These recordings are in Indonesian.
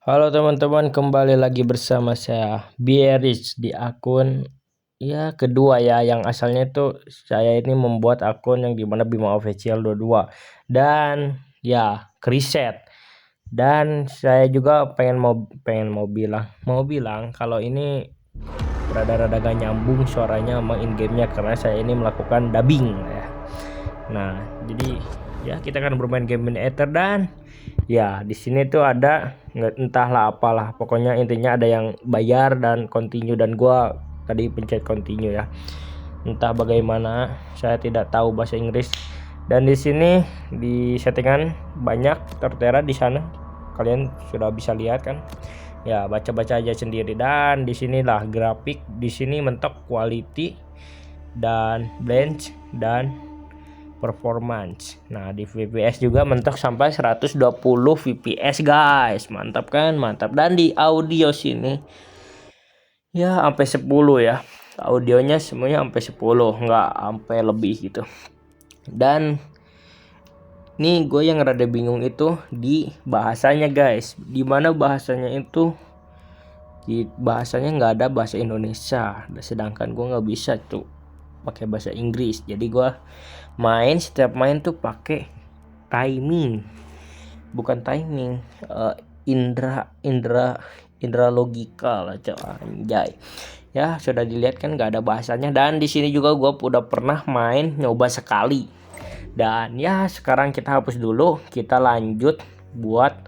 Halo teman-teman, kembali lagi bersama saya Bierich di akun kedua ya, yang asalnya itu saya ini membuat akun yang dimana Bima Official 22 dan kriset. Dan saya juga pengen mau bilang kalau ini rada-rada gak nyambung suaranya sama in-game-nya karena saya ini melakukan dubbing ya. Nah, jadi kita akan bermain game in Ether dan di sini tuh ada entahlah apalah, pokoknya intinya ada yang bayar dan continue, dan gua tadi pencet continue ya. Entah bagaimana, saya tidak tahu bahasa Inggris. Dan di sini di settingan banyak tertera di sana. Kalian sudah bisa lihat kan? Ya, baca-baca aja sendiri. Dan di sinilah grafik, di sini mentok quality dan blend dan performance. Nah, di fps juga mentok sampai 120 fps guys. Mantap kan? Mantap. Dan di audio sini sampai 10 ya. Audionya semuanya sampai 10, nggak sampai lebih gitu. Dan nih gue yang rada bingung itu di bahasanya guys. Dimana bahasanya itu bahasanya nggak ada bahasa Indonesia, sedangkan gue nggak bisa tuh pakai bahasa Inggris. Jadi gue setiap main tuh pakai timing, bukan timing, indra logika lah anjay. Ya sudah dilihat kan nggak ada bahasanya. Dan di sini juga gue udah pernah main nyoba sekali. Dan sekarang kita hapus dulu, kita lanjut buat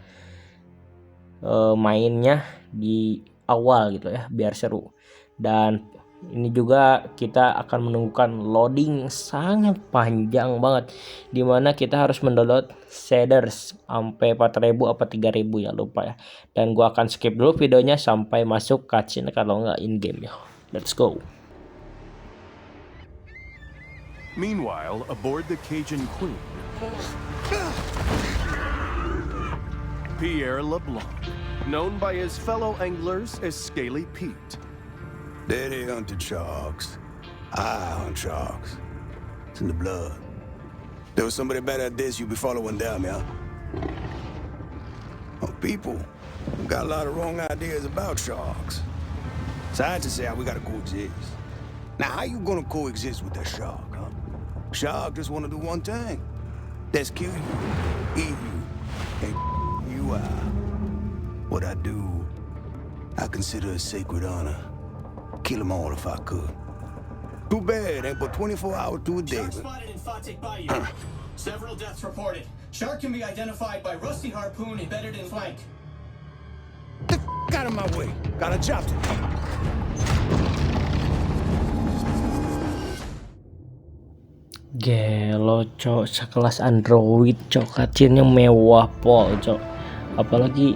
mainnya di awal gitu ya, biar seru. Dan ini juga kita akan menunggukan loading sangat panjang banget, dimana kita harus mendownload shaders sampai 4.000 apa 3.000 ya, lupa ya. Dan gua akan skip dulu videonya sampai masuk cutscene kalau nggak in game ya. Let's go. Meanwhile, aboard the Cajun Queen, Pierre LeBlanc, known by his fellow anglers as Scaly Pete. Daddy hunted sharks. I hunt sharks. It's in the blood. There was somebody better at this, you'd be following them, yeah? Oh, people got a lot of wrong ideas about sharks. Scientists say we gotta coexist. Now, how you gonna coexist with that shark, huh? Shark just wanna do one thing. That's kill you, eat you, and you out. What I do, I consider a sacred honor. Kill them all if I could. Too bad, ain't but 24 hours to a day. Shark spotted in Fatik Bayou. Several deaths reported. Shark can be identified by rusty harpoon embedded in flank. Get out of my way. Got a job to do. Gelo cok, sekelas Android cok, kacirnya mewah cok. Apalagi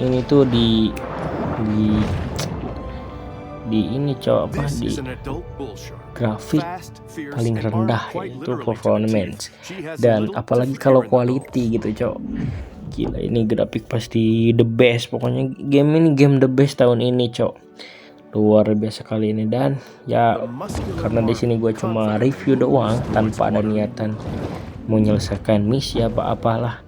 ini tuh di ini cok, apa di grafik paling rendah itu performance. Dan apalagi kalau quality gitu cok, gila, ini grafik pasti the best. Pokoknya game ini game the best tahun ini cok, luar biasa kali ini. Dan karena di sini gue cuma review doang tanpa ada niatan menyelesaikan misi apalah,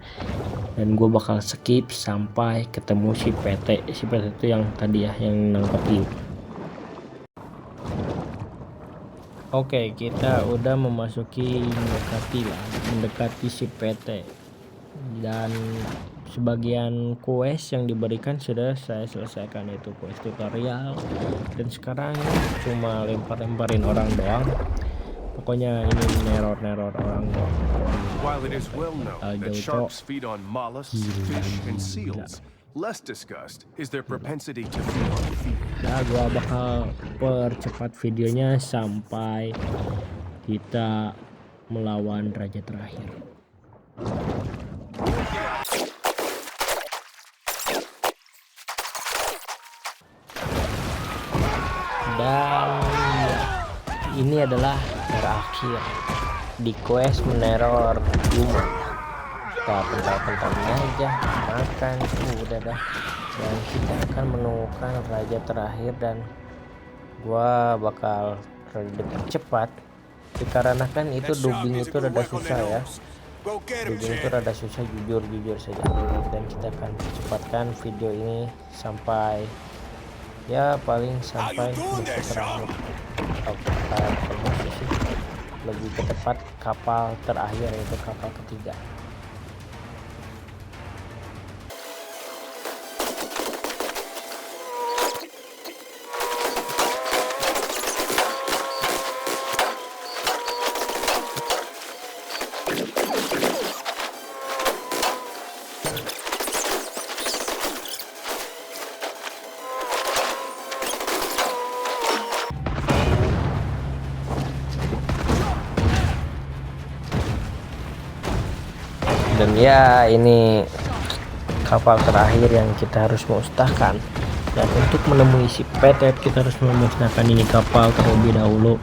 dan gue bakal skip sampai ketemu si PT itu yang tadi ya, yang nangkepin. Oke, kita udah mendekati si PT, dan sebagian quest yang diberikan sudah saya selesaikan, itu quest tutorial. Dan sekarang cuma lemparin orang doang. Pokoknya ini neror orang doang. While it is well known that sharks feed on mollusks, fish, and seals, less discussed is their propensity to feed on feed. Nah, gua bakal percepat videonya sampai kita melawan raja terakhir. Dan ini adalah terakhir di quest meneror human. Kita pental-pentalin aja, makan, udah dah. Dan kita akan menemukan raja terakhir, dan gua bakal cepat dikarenakan itu dubbing itu rada susah ya. Go get him, Video itu Chad. rada susah, jujur saja, dan kita akan cepatkan video ini sampai ya paling sampai musuh terakhir, atau kalau musuh sih lebih ke tepat kapal terakhir, yaitu kapal ketiga. Dan ya, ini kapal terakhir yang kita harus musnahkan. Dan untuk menemui si Petet, kita harus memusnahkan ini kapal terlebih dahulu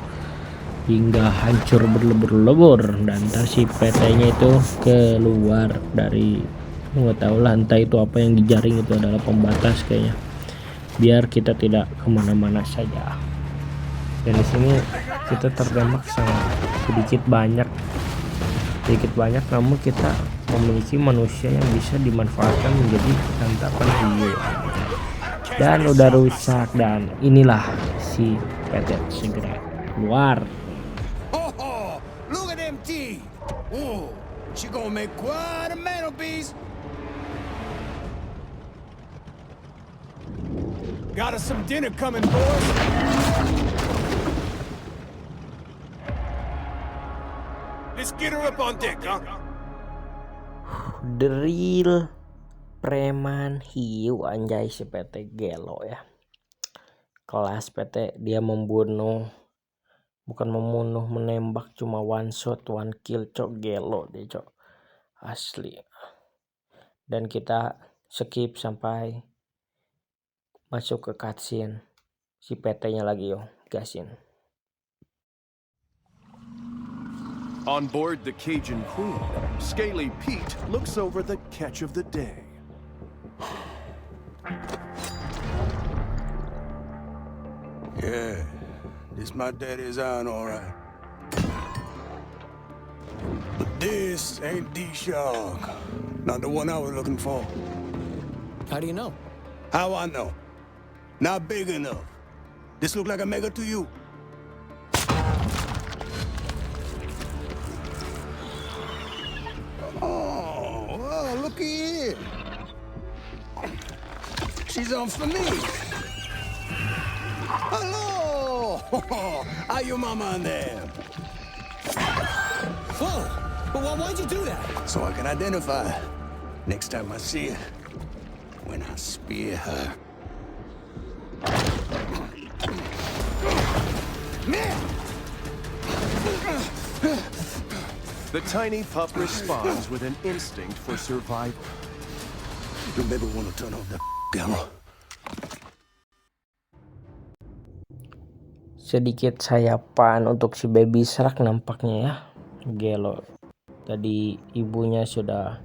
hingga hancur berlebur-lebur. Dan ntar si PT-nya itu keluar dari, nggak tahu lah, entah itu apa yang dijaring, itu adalah pembatas kayaknya, biar kita tidak kemana-mana saja. Dan di sini kita terdampak sangat sedikit banyak, namun kita memiliki manusia yang bisa dimanfaatkan menjadi santapan hiu. Dan udah rusak, dan inilah si Petet segera keluar. Oh, look at them teeth. Whoa, she gonna make quite a mantelpiece. Got us some dinner coming, boys. Let's get her up on deck, huh? The real preman hiu, anjay, si PT gelo ya. Kelas PT, dia membunuh, bukan membunuh, menembak, cuma one shot one kill, cok, gelo deh, cok, asli. Dan kita skip sampai masuk ke cutscene si PT-nya lagi, yo, gasin. On board the Cajun Queen, Scaly Pete looks over the catch of the day. Yeah, this my daddy's iron, all right. But this ain't the shark. Not the one I was looking for. How do you know? How I know? Not big enough. This look like a mega to you? Oh, well, looky here. She's on for me. Hello! How your mama and them? Whoa! But why'd you do that? So I can identify her next time I see her. When I spear her. The tiny pup responds with an instinct for survival. You maybe want to turn off that camera. Sedikit sayapan untuk si baby shark nampaknya ya, gelo. Tadi ibunya sudah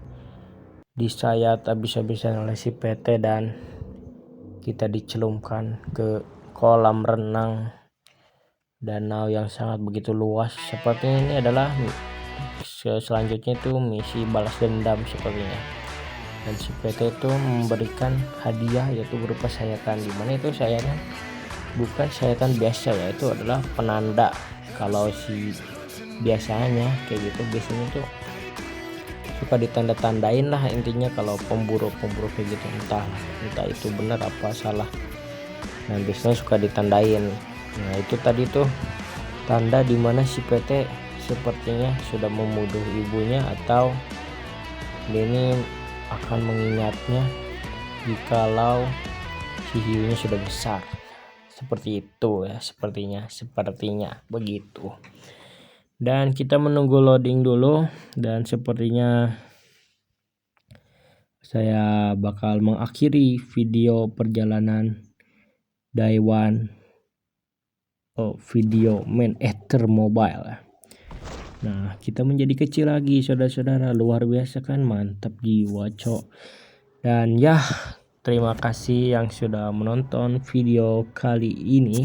disayat habis-habisan oleh si PT, dan kita dicelupkan ke kolam renang danau yang sangat begitu luas. Sepertinya ini adalah selanjutnya itu misi balas dendam sepertinya. Dan si PT itu memberikan hadiah, yaitu berupa sayatan, dimana itu sayatan bukan sayatan biasa ya, itu adalah penanda. Kalau si biasanya kayak gitu, biasanya tuh suka ditanda-tandain lah, intinya kalau pemburu kayak gitu, entah itu benar apa salah. Nah, biasanya suka ditandain. Nah, itu tadi tuh tanda dimana si PT sepertinya sudah membunuh ibunya, atau ini akan mengingatnya jikalau si hiunya sudah besar. Seperti itu ya, sepertinya begitu. Dan kita menunggu loading dulu, dan sepertinya saya bakal mengakhiri video perjalanan Daiwan video Man Eater Mobile. Nah, kita menjadi kecil lagi, saudara-saudara. Luar biasa kan, mantap jiwa, cok. Dan ya, terima kasih yang sudah menonton video kali ini,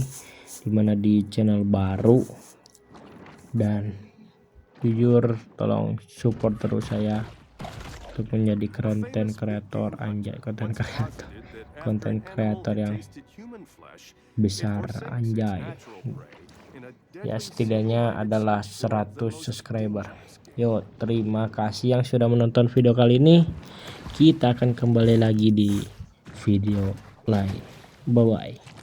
dimana di channel baru. Dan jujur tolong support terus saya untuk menjadi konten kreator yang besar anjay. Ya setidaknya adalah 100 subscriber. Yo, terima kasih yang sudah menonton video kali ini. Kita akan kembali lagi di video lain. Bye bye.